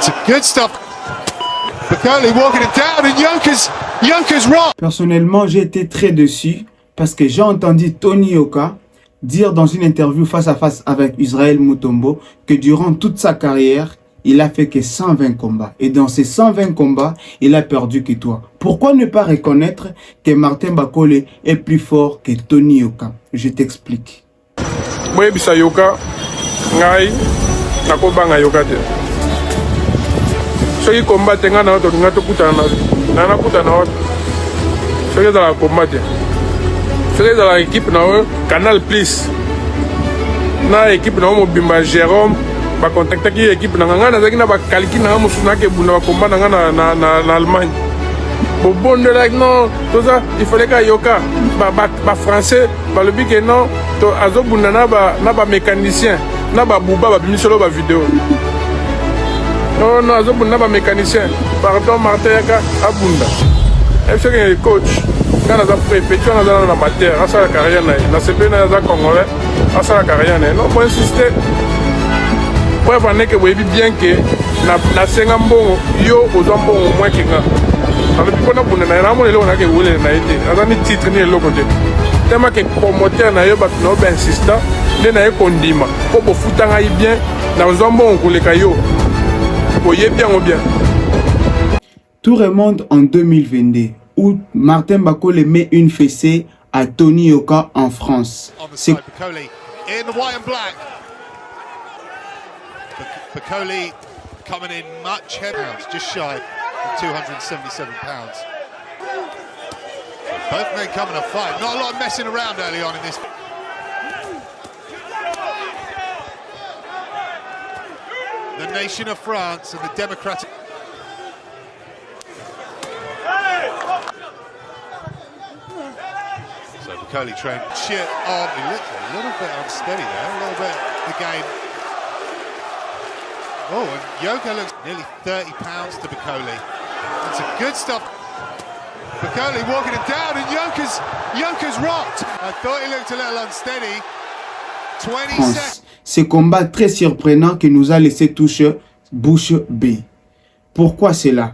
It's good stuff. Bacoli walking it down and Yoka's rock. Personnellement, j'ai été très déçu parce que j'ai entendu Tony Yoka dire dans une interview face à face avec Israël Mutombo que durant toute sa carrière, il a fait que 120 combats. Et dans ces 120 combats, il a perdu que toi. Pourquoi ne pas reconnaître que Martin Bakole est plus fort que Tony Yoka? Je t'explique. Moi, bisa Yoka, ngai, nakobanga Yoka te. Soki combat tenga na to ngato kutana na kutana wa. Soki za la combat te. Soki za la équipe na Canal Plus. Na équipe na mo bimba Jérôme ba contacter ki équipe na ngana zaki na ba kalki na musuna ke buna ba combat na Allemagne. Bon de like non, tout ça il fallait que Yoka ba français ba le big non to azo buna na ba mécanicien na ba buba ba bimisolo ba vidéo. Non, non, je suis un mécanicien. Pardon, Martin Yaka, Abunda. Je suis un coach. Je suis un prépétué dans la matière. Je suis un carrière. Je suis un Congolais. Je suis un carrière. Non, je insister. Pour voir que vous voyez bien que na senga mbongo yo ozambo au moins kinga. Alors puis quand on a vraiment le on a que vous les naïté. Azani titre ni le côté. Tellement que promoteur na yo ba no ben insistant, ne na kondima. Ko bo futanga bien na ozambo on le kayo. Bien. Tout remonte en 2022 où Martin Bakole met une fessée à Tony Yoka en France. C'est Bacoli in the white and black. Bacoli coming in much heavier, just shy of 277 pounds. Both men coming to fight. Not a lot of messing around early on in this. The nation of France and the democratic. So Bacoli trying shit on. He looked a little bit unsteady there, a little bit the game. Oh, and Yoka looks nearly 30 pounds to Bacoli. That's a good stuff. Bacoli walking it down and Yoka's rocked. I thought he looked a little unsteady. 20 seconds. Ce combat très surprenant qui nous a laissé bouche bée. Pourquoi cela?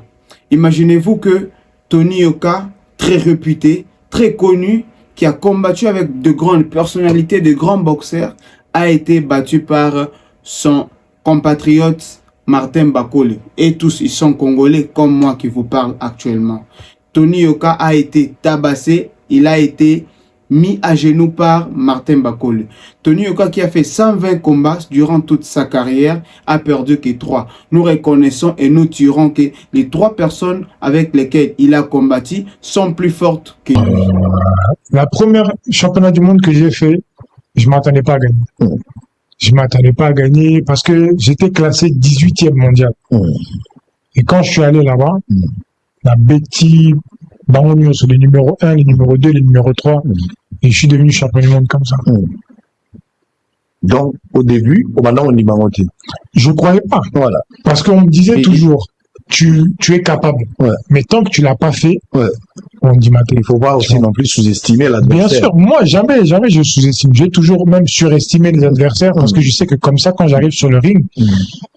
Imaginez-vous que Tony Yoka, très réputé, très connu, qui a combattu avec de grandes personnalités, de grands boxeurs, a été battu par son compatriote Martin Bakole. Et tous, ils sont congolais comme moi qui vous parle actuellement. Tony Yoka a été tabassé, il a été mis à genoux par Martin Bakole. Tony Yoka, qui a fait 120 combats durant toute sa carrière, a perdu que 3. Nous reconnaissons et nous tirons que les 3 personnes avec lesquelles il a combattu sont plus fortes que lui. La première championnat du monde que j'ai fait, je m'attendais pas à gagner. Je m'attendais pas à gagner parce que j'étais classé 18e mondial. Et quand je suis allé là-bas, la Betty, Bangonio sur les numéros 1, les numéros 2, les numéros 3, et je suis devenu champion du monde comme ça. Donc, au début, au maintenant, on y bangoté. Je croyais pas. Voilà. Parce qu'on me disait toujours, tu es capable. Mais tant que tu l'as pas fait, on dit maintenant. Il faut pas aussi non plus sous-estimer l'adversaire. Bien sûr, moi, jamais je sous-estime. J'ai toujours même surestimé les adversaires parce que je sais que comme ça, quand j'arrive sur le ring,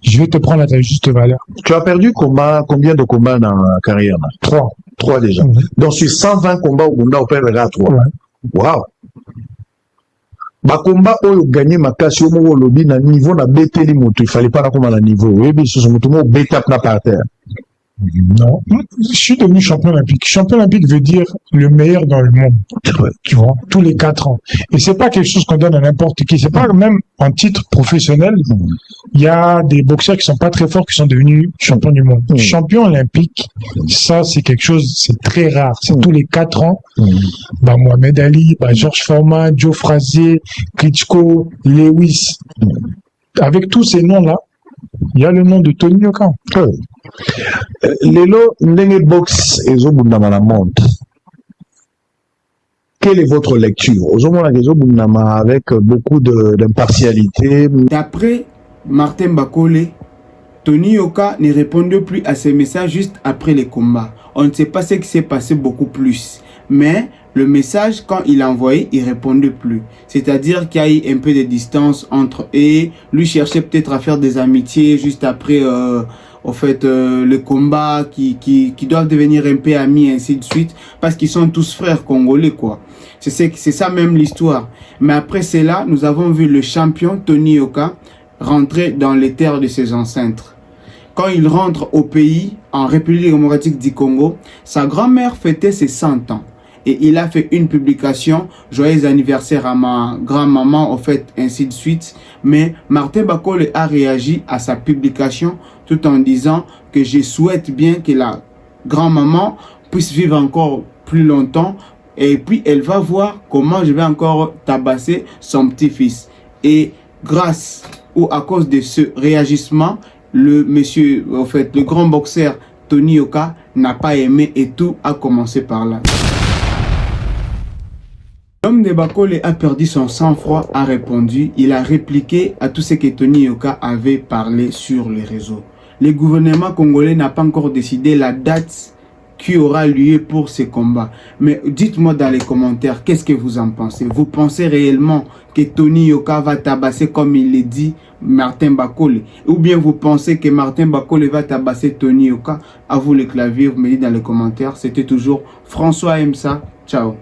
je vais te prendre à ta juste valeur. Tu as perdu combien de combats dans la carrière? 3. 3 déjà. Donc, sur 120 combats au Bunda, on perd 3. Waouh! Bakomba oyo gagné makasi omo lobi na niveau na beteli moto, il fallait pas na comme na niveau. Oui, mais ce moto mo betap na par terre. Non, je suis devenu champion olympique. Champion olympique veut dire le meilleur dans le monde. Tu vois, tous les 4 ans. Et c'est pas quelque chose qu'on donne à n'importe qui. C'est pas même en titre professionnel. Il y a des boxeurs qui sont pas très forts qui sont devenus champions du monde. Champion olympique, ça c'est quelque chose, c'est très rare. C'est tous les 4 ans. Bah Mohamed Ali, bah Georges Foreman, Joe Frazier, Klitschko, Lewis. Avec tous ces noms-là, il y a le nom de Tony Yoka. Lelo ndenge box ezobundama na monde. Quelle est votre lecture? Ozomona ezobundama avec beaucoup d'impartialité. D'après Martin Bakole, Tony Yoka ne répondait plus à ses messages juste après les combats. On ne sait pas ce qui s'est passé beaucoup plus. Mais le message, quand il envoyait, il répondait plus. C'est-à-dire qu'il y a eu un peu de distance entre eux. Lui cherchait peut-être à faire des amitiés juste après au fait, le combat, qui doivent devenir un peu amis, ainsi de suite, parce qu'ils sont tous frères congolais, quoi. C'est ça même l'histoire. Mais après cela, nous avons vu le champion Tony Yoka rentrer dans les terres de ses ancêtres. Quand il rentre au pays, en République démocratique du Congo, sa grand-mère fêtait ses 100 ans. Et il a fait une publication, joyeux anniversaire à ma grand-maman, au fait, ainsi de suite. Mais Martin Bakole a réagi à sa publication tout en disant que je souhaite bien que la grand-maman puisse vivre encore plus longtemps. Et puis, elle va voir comment je vais encore tabasser son petit-fils. Et grâce ou à cause de ce réagissement, le monsieur, en fait, le grand boxeur Tony Yoka n'a pas aimé et tout a commencé par là. L'homme de Bakole a perdu son sang-froid, a répondu. Il a répliqué à tout ce que Tony Yoka avait parlé sur les réseaux. Le gouvernement congolais n'a pas encore décidé la date qui aura lieu pour ces combats. Mais dites-moi dans les commentaires, qu'est-ce que vous en pensez? Vous pensez réellement que Tony Yoka va tabasser comme il l'a dit Martin Bakole? Ou bien vous pensez que Martin Bakole va tabasser Tony Yoka? À vous le clavier, vous me dites dans les commentaires. C'était toujours François Msa. Ciao.